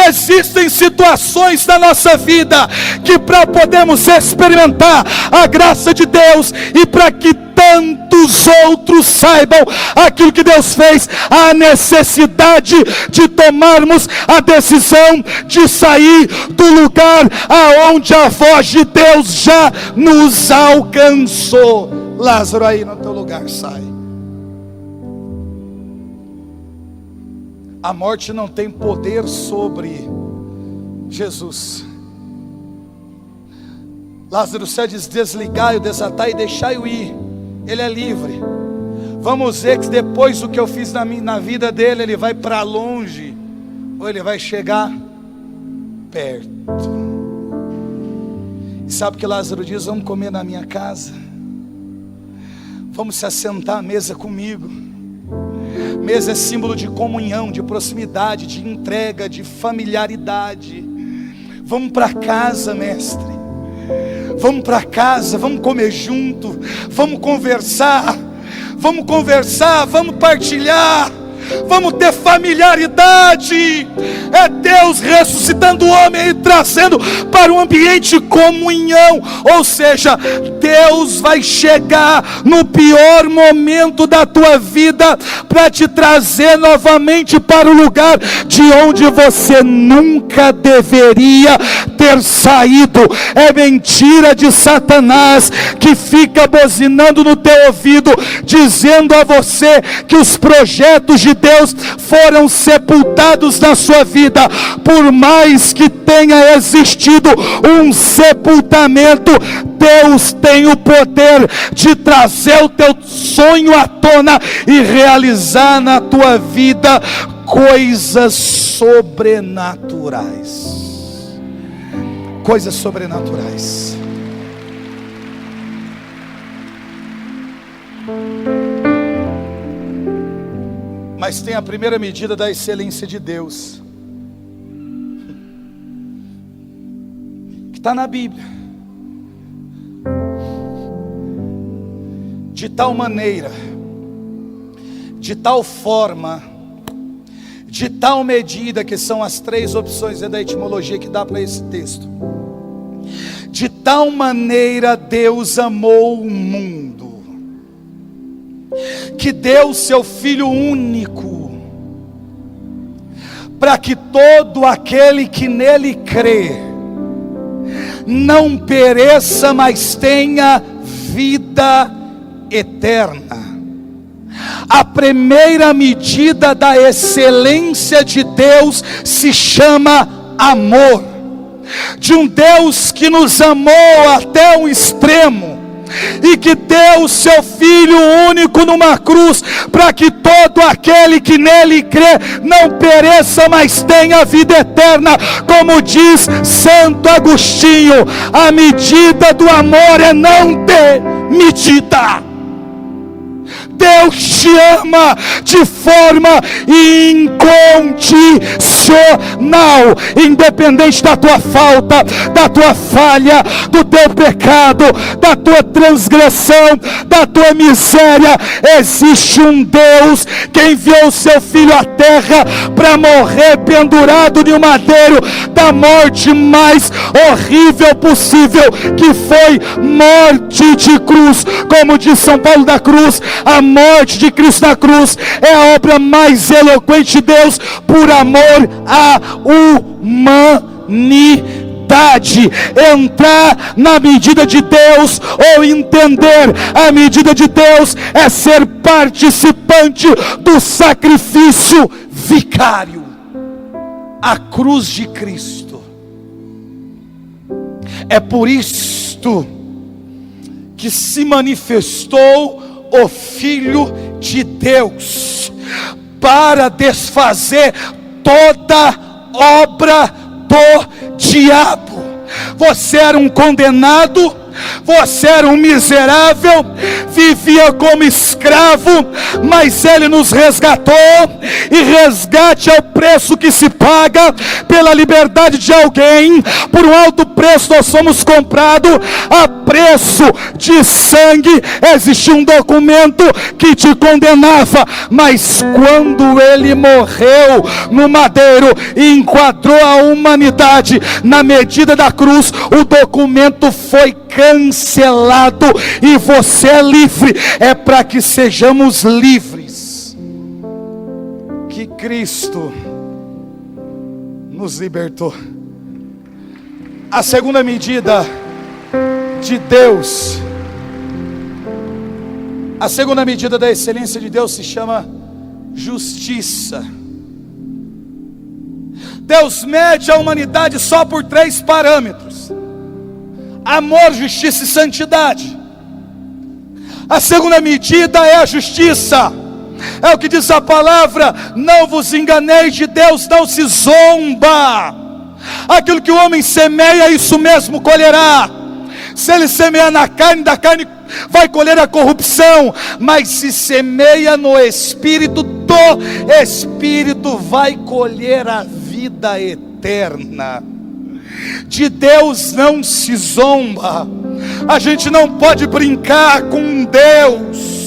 Existem situações na nossa vida que para podermos experimentar a graça de Deus e para que tantos outros saibam aquilo que Deus fez, a necessidade de tomarmos a decisão de sair do lugar aonde a voz de Deus já nos alcançou. Lázaro, aí no teu lugar, sai. A morte não tem poder sobre Jesus. Lázaro sai, diz: desligai-o, desatai e deixai-o ir. Ele é livre. Vamos ver que depois do que eu fiz na vida dele, ele vai para longe, ou ele vai chegar perto. E sabe o que Lázaro diz? Vamos comer na minha casa, vamos se assentar à mesa comigo. Mesa é símbolo de comunhão, de proximidade, de entrega, de familiaridade. Vamos para casa, mestre. Vamos para casa, vamos comer junto, vamos conversar, vamos partilhar, vamos ter familiaridade. É Deus ressuscitando o homem e trazendo para um ambiente de comunhão. Ou seja, Deus vai chegar no pior momento da tua vida para te trazer novamente para o lugar de onde você nunca deveria ter saído. É mentira de Satanás que fica buzinando no teu ouvido, dizendo a você que os projetos de Deus foram sepultados na sua vida. Por mais que tenha existido um sepultamento, Deus tem o poder de trazer o teu sonho à tona e realizar na tua vida coisas sobrenaturais. Coisas sobrenaturais. Mas tem a primeira medida da excelência de Deus, que está na Bíblia. De tal maneira, de tal forma, de tal medida, que são as três opções da etimologia que dá para esse texto. De tal maneira Deus amou o mundo, que deu seu Filho único, para que todo aquele que nele crê não pereça, mas tenha vida eterna. A primeira medida da excelência de Deus se chama amor. De um Deus que nos amou até um extremo, e que deu o seu Filho único numa cruz, para que todo aquele que nele crê não pereça, mas tenha vida eterna. Como diz Santo Agostinho, a medida do amor é não ter medida. Deus te ama de forma incondicional, independente da tua falta, da tua falha, do teu pecado, da tua transgressão, da tua miséria. Existe um Deus que enviou o seu Filho à terra para morrer pendurado em um madeiro, da morte mais horrível possível, que foi morte de cruz. Como diz São Paulo da Cruz, a morte de Cristo na cruz é a obra mais eloquente de Deus por amor à humanidade. Entrar na medida de Deus, ou entender a medida de Deus, é ser participante do sacrifício vicário, a cruz de Cristo. É por isto que se manifestou o Filho de Deus, para desfazer toda obra do diabo. Você era um condenado, Você era um miserável, vivia como escravo, mas Ele nos resgatou, e resgate é o preço que se paga pela liberdade de alguém. Por um alto preço nós somos comprados, a preço de sangue. Existia um documento que te condenava, mas quando Ele morreu no madeiro e enquadrou a humanidade na medida da cruz, o documento foi cancelado e você é livre. É para que sejamos livres que Cristo nos libertou. A segunda medida de Deus, a segunda medida da excelência de Deus se chama justiça. Deus mede a humanidade só por 3 parâmetros: amor, justiça e santidade. A segunda medida é a justiça. É o que diz a palavra: não vos enganeis, de Deus não se zomba. Aquilo que o homem semeia, isso mesmo colherá. Se ele semeia na carne, da carne vai colher a corrupção. Mas se semeia no Espírito, do Espírito vai colher a vida eterna. De Deus não se zomba. A gente não pode brincar com Deus.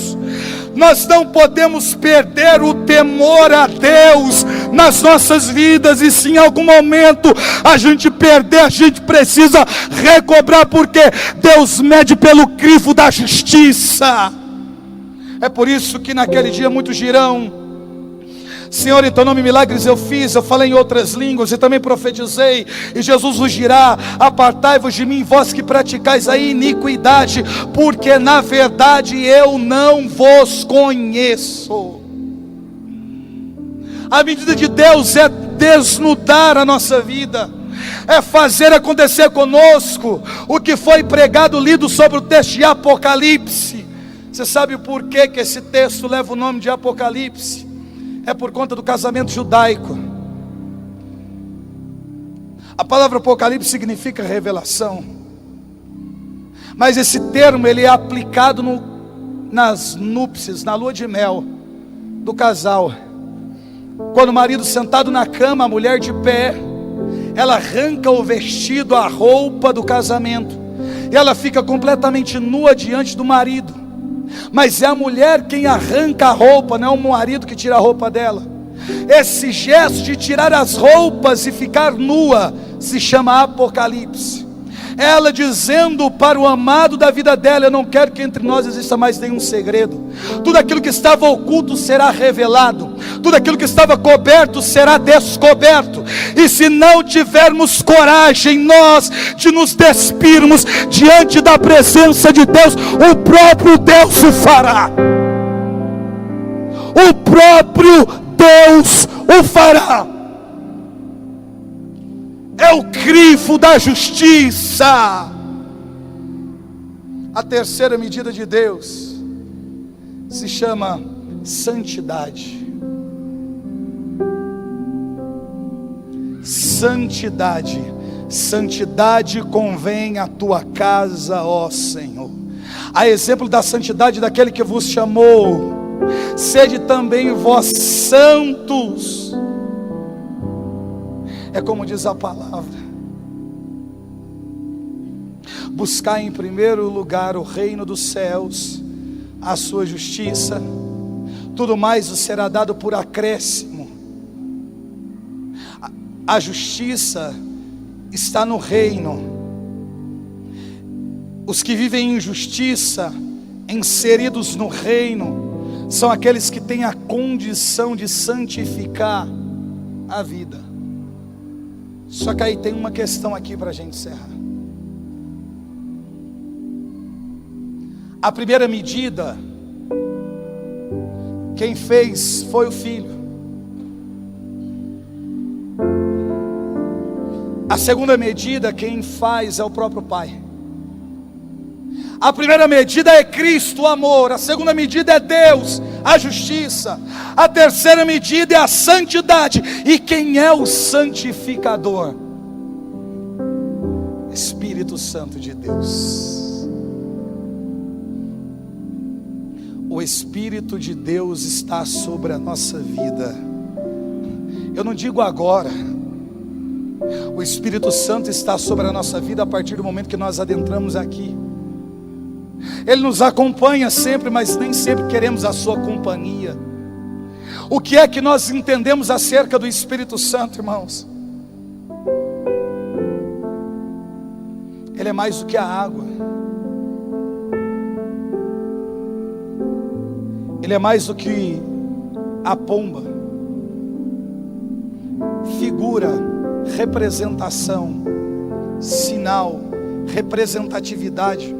Nós não podemos perder o temor a Deus nas nossas vidas. E se em algum momento a gente perder, a gente precisa recobrar, porque Deus mede pelo crivo da justiça. É por isso que naquele dia muitos dirão: Senhor, em teu nome milagres eu fiz, eu falei em outras línguas e também profetizei. E Jesus vos dirá: apartai-vos de mim, vós que praticais a iniquidade, porque na verdade eu não vos conheço. A medida de Deus é desnudar a nossa vida, é fazer acontecer conosco o que foi pregado, lido sobre o texto de Apocalipse. Você sabe por que esse texto leva o nome de Apocalipse? É por conta do casamento judaico. A palavra Apocalipse significa revelação, mas esse termo ele é aplicado nas núpcias, na lua de mel do casal. Quando o marido sentado na cama, a mulher de pé, ela arranca o vestido, a roupa do casamento, e ela fica completamente nua diante do marido. Mas é a mulher quem arranca a roupa, não é o marido que tira a roupa dela. Esse gesto de tirar as roupas e ficar nua se chama Apocalipse. Ela dizendo para o amado da vida dela: eu não quero que entre nós exista mais nenhum segredo. Tudo aquilo que estava oculto será revelado, tudo aquilo que estava coberto será descoberto. E se não tivermos coragem nós de nos despirmos diante da presença de Deus, o próprio Deus o fará. O próprio Deus o fará. É o crivo da justiça. A terceira medida de Deus se chama santidade. Santidade. Santidade convém à tua casa, ó Senhor. A exemplo da santidade daquele que vos chamou, sede também vós santos. É como diz a palavra: buscar em primeiro lugar o reino dos céus, a sua justiça, tudo mais vos será dado por acréscimo. A justiça está no reino. Os que vivem em justiça, inseridos no reino, são aqueles que têm a condição de santificar a vida. Só que aí tem uma questão aqui para a gente encerrar. A primeira medida, quem fez foi o Filho. A segunda medida, quem faz é o próprio Pai. A primeira medida é Cristo, o amor. A segunda medida é Deus, a justiça. A terceira medida é a santidade. E quem é o santificador? Espírito Santo de Deus. Espírito de Deus está sobre a nossa vida. Eu não digo agora. O Espírito Santo está sobre a nossa vida a partir do momento que nós adentramos aqui. Ele nos acompanha sempre, mas nem sempre queremos a sua companhia. O que é que nós entendemos acerca do Espírito Santo, irmãos? Ele é mais do que a água. Ele é mais do que a pomba. Figura, representação, sinal, representatividade.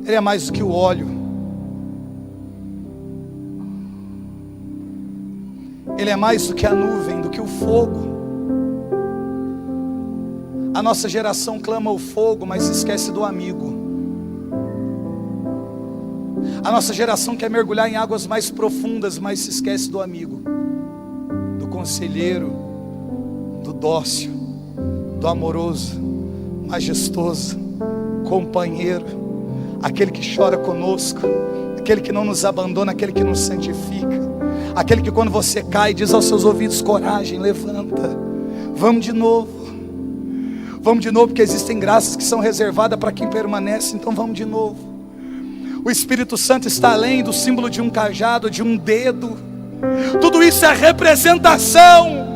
Ele é mais do que o óleo. Ele é mais do que a nuvem, do que o fogo. A nossa geração clama o fogo, mas esquece do amigo. A nossa geração quer mergulhar em águas mais profundas, mas se esquece do amigo, do conselheiro, do dócil, do amoroso, majestoso, companheiro, aquele que chora conosco, aquele que não nos abandona, aquele que nos santifica, aquele que quando você cai diz aos seus ouvidos: coragem, levanta, vamos de novo, porque existem graças que são reservadas para quem permanece, então vamos de novo. O Espírito Santo está além do símbolo de um cajado, de um dedo. Tudo isso é representação.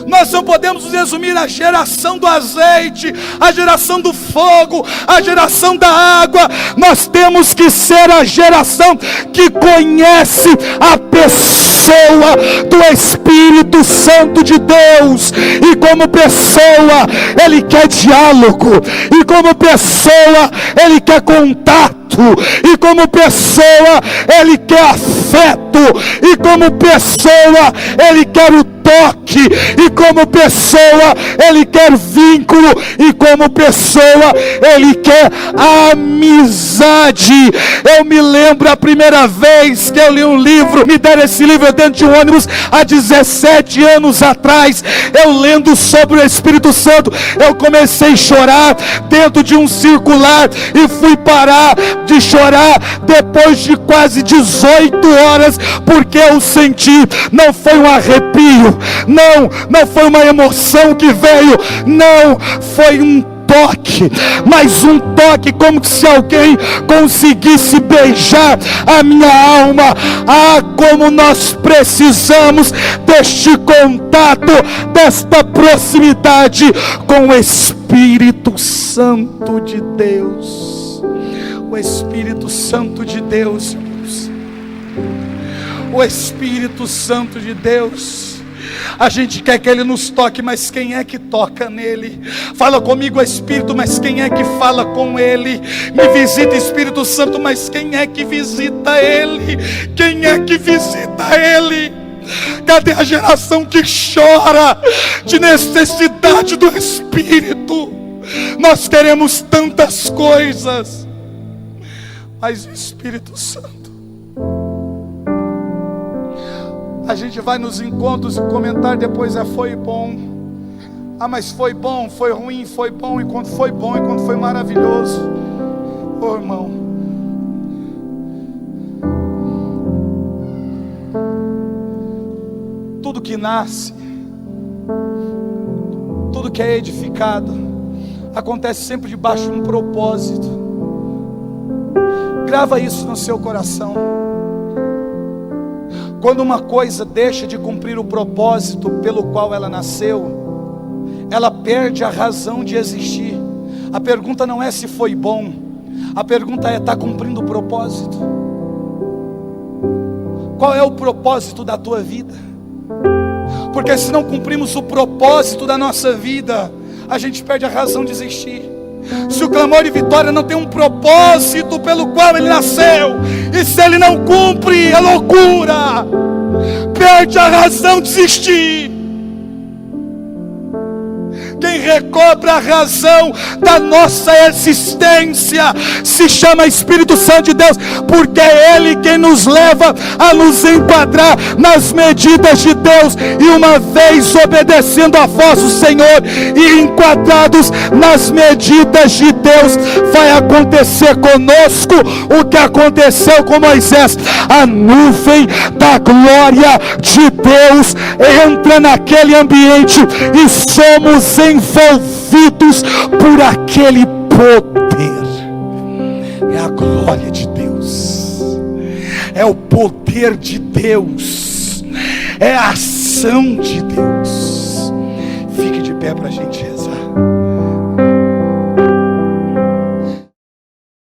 Nós não podemos resumir a geração do azeite, a geração do fogo, a geração da água. Nós temos que ser a geração que conhece a pessoa do Espírito Santo de Deus. E como pessoa, Ele quer diálogo. E como pessoa, Ele quer contato. E como pessoa, Ele quer afeto. E como pessoa, Ele quer o toque. E como pessoa, Ele quer vínculo. E como pessoa, Ele quer amizade. Eu me lembro a primeira vez que eu li um livro, me deram esse livro dentro de um ônibus há 17 anos atrás. Eu lendo sobre o Espírito Santo, eu comecei a chorar dentro de um circular e fui parar de chorar depois de quase 18 horas, porque eu senti, não foi um arrepio, não foi uma emoção que veio, não, foi um toque, mas um toque como se alguém conseguisse beijar a minha alma. Ah, como nós precisamos deste contato, desta proximidade com o Espírito Santo de Deus. O Espírito Santo de Deus, irmãos. O Espírito Santo de Deus. A gente quer que Ele nos toque, mas quem é que toca nele? Fala comigo, Espírito, mas quem é que fala com Ele? Me visita, Espírito Santo, mas quem é que visita Ele? Quem é que visita Ele? Cadê a geração que chora de necessidade do Espírito? Nós queremos tantas coisas, mas o Espírito Santo. A gente vai nos encontros e o comentário depois foi bom. Ah, mas foi bom, foi ruim, foi bom, e quando foi bom, e quando foi maravilhoso. Oh, irmão. Tudo que nasce, tudo que é edificado, acontece sempre debaixo de um propósito. Grava isso no seu coração. Quando uma coisa deixa de cumprir o propósito pelo qual ela nasceu, ela perde a razão de existir. A pergunta não é se foi bom, a pergunta é: está cumprindo o propósito? Qual é o propósito da tua vida? Porque se não cumprimos o propósito da nossa vida, a gente perde a razão de existir. Se o clamor de vitória não tem um propósito pelo qual ele nasceu, e se ele não cumpre, é loucura, perde a razão de existir. quem recobra a razão da nossa existência se chama Espírito Santo de Deus, porque é Ele quem nos leva a nos enquadrar nas medidas de Deus. E uma vez obedecendo a voz do Senhor e enquadrados nas medidas de Deus, vai acontecer conosco o que aconteceu com Moisés. A nuvem da glória de Deus entra naquele ambiente e somos envolvidos por aquele poder. É a glória de Deus, é o poder de Deus, é a ação de Deus. Fique de pé para a gente rezar.